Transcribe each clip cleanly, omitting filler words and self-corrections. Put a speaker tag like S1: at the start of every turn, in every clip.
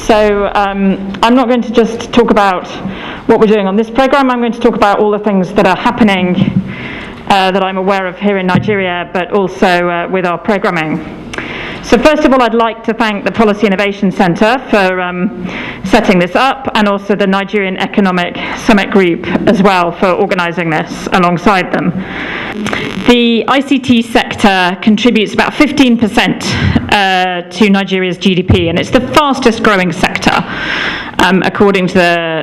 S1: So I'm not going to just talk about what we're doing on this program. I'm going to talk about all the things that are happening that I'm aware of here in Nigeria, but also with our programming. So first of all, I'd like to thank the Policy Innovation Centre for setting this up, and also the Nigerian Economic Summit Group as well for organising this alongside them. The ICT sector contributes about 15% to Nigeria's GDP, and it's the fastest growing sector according to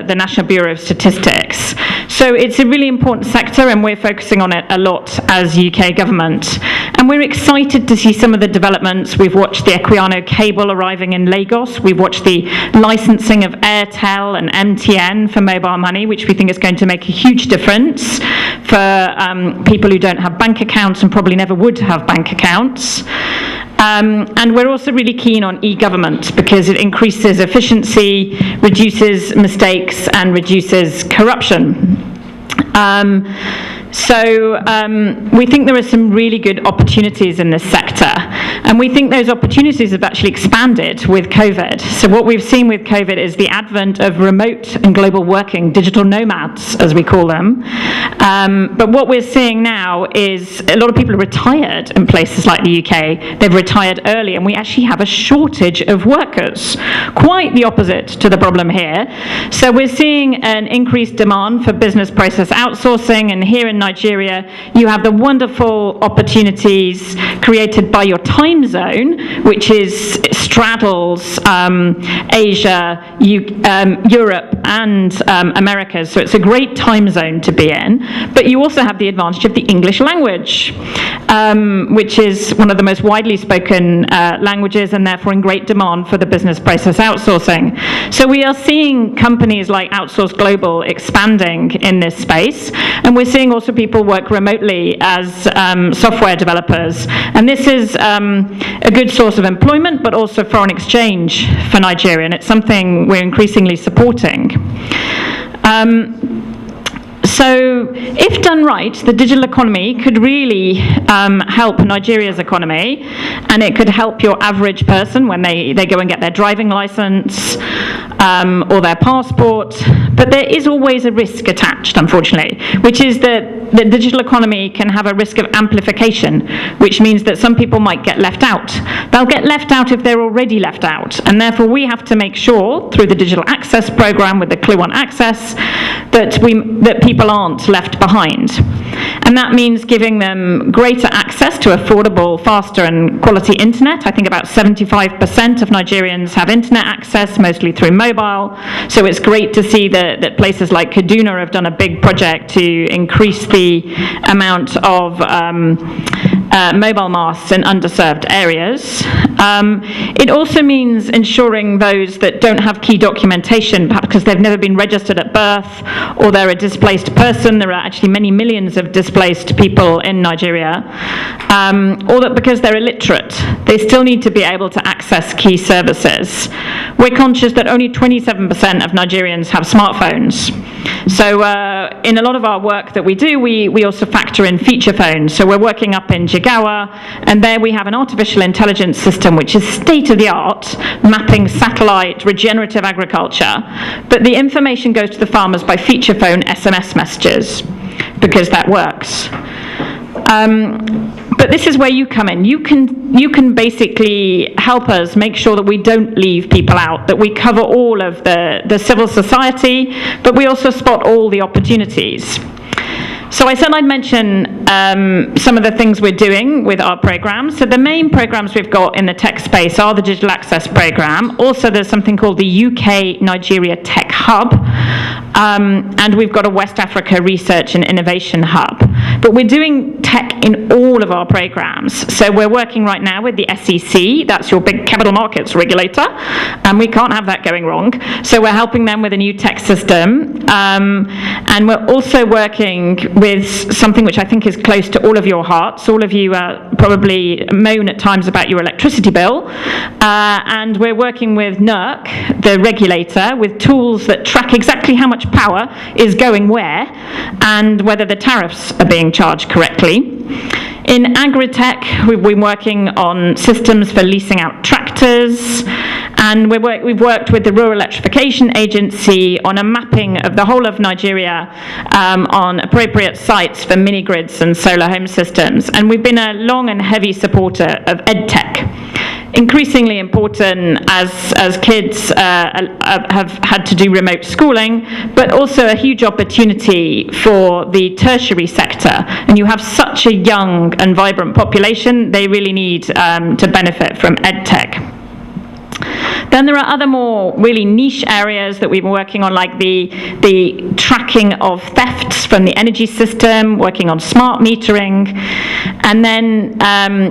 S1: the National Bureau of Statistics. So it's a really important sector, and we're focusing on it a lot as UK government. And we're excited to see some of the developments. We've watched the Equiano cable arriving in Lagos. We've watched the licensing of Airtel and MTN for mobile money, which we think is going to make a huge difference for people who don't have bank accounts and probably never would have bank accounts. And we're also really keen on e-government because it increases efficiency, reduces mistakes, and reduces corruption. So we think there are some really good opportunities in this sector, and we think those opportunities have actually expanded with COVID. So what we've seen with COVID is the advent of remote and global working, digital nomads, as we call them. But what we're seeing now is a lot of people are retired in places like the UK. They've retired early, and we actually have a shortage of workers. Quite the opposite to the problem here. So we're seeing an increased demand for business process outsourcing, and here in Nigeria, you have the wonderful opportunities created by your time zone, which straddles Asia, Europe, and America. So it's a great time zone to be in. But you also have the advantage of the English language, which is one of the most widely spoken languages, and therefore in great demand for the business process outsourcing. So we are seeing companies like Outsource Global expanding in this space, and we're seeing also people work remotely as software developers. And this is a good source of employment, but also foreign exchange for Nigeria, and it's something we're increasingly supporting. So if done right, the digital economy could really help Nigeria's economy, and it could help your average person when they go and get their driving license or their passport. But there is always a risk attached, unfortunately, which is that the digital economy can have a risk of amplification, which means that some people might get left out. They'll get left out if they're already left out, and therefore we have to make sure through the Digital Access Programme with the Clue on Access that people aren't left behind. And that means giving them greater access to affordable, faster and quality internet. I think about 75% of Nigerians have internet access, mostly through mobile. So it's great to see that places like Kaduna have done a big project to increase the amount of mobile masts in underserved areas. It also means ensuring those that don't have key documentation, perhaps because they've never been registered at birth or they're a displaced person. There are actually many millions of displaced people in Nigeria, or that because they're illiterate, they still need to be able to access key services. We're conscious that only 27% of Nigerians have smartphones. So in a lot of our work that we do, we also factor in feature phones. So we're working up in Jigawa, and there we have an artificial intelligence system which is state-of-the-art, mapping satellite regenerative agriculture. But the information goes to the farmers by feature phone SMS messages, because that works. But this is where you come in. You can basically help us make sure that we don't leave people out, that we cover all of the civil society, but we also spot all the opportunities. So I said I'd mention some of the things we're doing with our programs. So the main programs we've got in the tech space are the Digital Access Programme. Also, there's something called the UK Nigeria Tech Hub. And we've got a West Africa Research and Innovation Hub. But we're doing tech in all of our programs. So we're working right now with the SEC, that's your big capital markets regulator, and we can't have that going wrong. So we're helping them with a new tech system. And we're also working with something which I think is close to all of your hearts. All of you probably moan at times about your electricity bill. And we're working with NERC, the regulator, with tools that track exactly how much power is going where and whether the tariffs are being charged correctly. In agri-tech, we've been working on systems for leasing out tractors, And we've worked with the Rural Electrification Agency on a mapping of the whole of Nigeria on appropriate sites for mini-grids and solar home systems. And we've been a long and heavy supporter of EdTech. Increasingly important as kids have had to do remote schooling, but also a huge opportunity for the tertiary sector. And you have such a young and vibrant population, they really need to benefit from EdTech. Then there are other more really niche areas that we've been working on, like the tracking of thefts from the energy system, working on smart metering. And then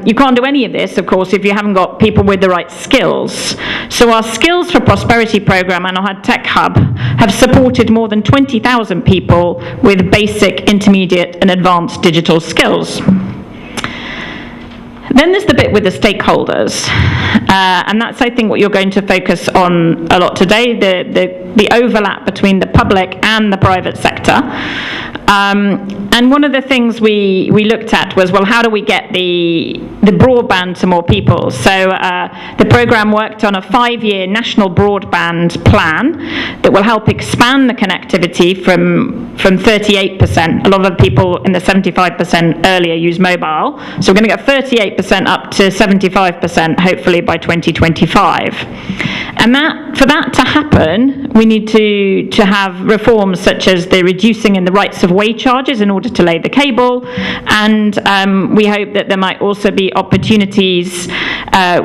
S1: you can't do any of this, of course, if you haven't got people with the right skills. So our Skills for Prosperity program and our Tech Hub have supported more than 20,000 people with basic, intermediate, and advanced digital skills. Then there's the bit with the stakeholders, and that's, I think, what you're going to focus on a lot today, the overlap between the public and the private sector. And one of the things we looked at was, well, how do we get the broadband to more people? So the program worked on a 5-year national broadband plan that will help expand the connectivity from 38%. A lot of people in the 75% earlier use mobile. So we're going to get 38% up to 75%, hopefully by 2025. And for that to happen, we need to have reforms such as the reducing in the rights of way charges in order to lay the cable, and we hope that there might also be opportunities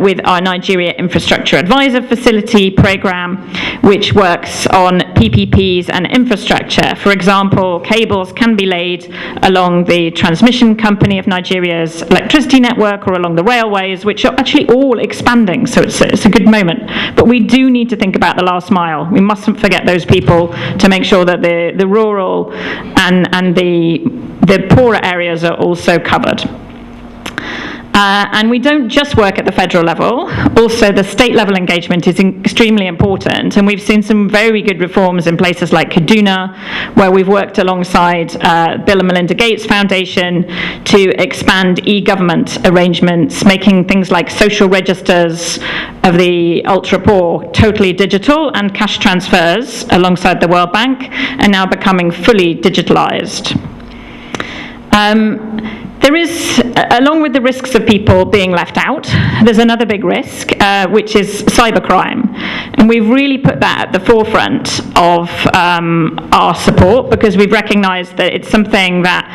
S1: with our Nigeria Infrastructure Advisor Facility program, which works on PPPs and infrastructure. For example, cables can be laid along the transmission company of Nigeria's electricity network or along the railways, which are actually all expanding, so it's a good moment. But we do need to think about the last mile. We mustn't forget those people to make sure that the rural and the poorer areas are also covered. And we don't just work at the federal level, also the state level engagement is extremely important, and we've seen some very good reforms in places like Kaduna, where we've worked alongside Bill and Melinda Gates Foundation to expand e-government arrangements, making things like social registers of the ultra-poor totally digital, and cash transfers alongside the World Bank are now becoming fully digitalized. There is, along with the risks of people being left out, there's another big risk, which is cybercrime. And we've really put that at the forefront of our support, because we've recognized that it's something that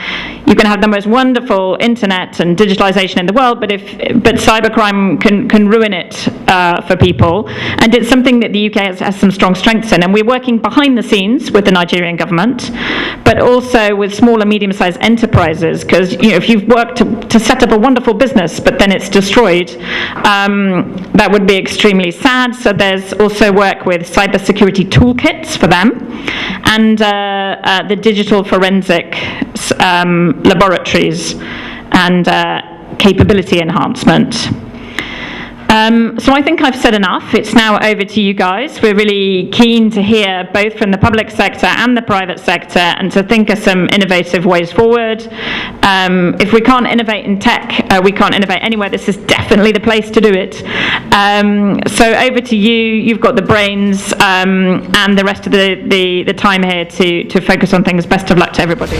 S1: you can have the most wonderful internet and digitalization in the world, but cybercrime can ruin it for people. And it's something that the UK has some strong strengths in. And we're working behind the scenes with the Nigerian government, but also with small and medium-sized enterprises, because if you've worked to set up a wonderful business, but then it's destroyed, that would be extremely sad. So there's also work with cybersecurity toolkits for them, and the digital forensic laboratories and capability enhancement. So I think I've said enough. It's now over to you guys. We're really keen to hear both from the public sector and the private sector, and to think of some innovative ways forward. If we can't innovate in tech, we can't innovate anywhere. This is definitely the place to do it. So over to you. You've got the brains and the rest of the time here to focus on things. Best of luck to everybody.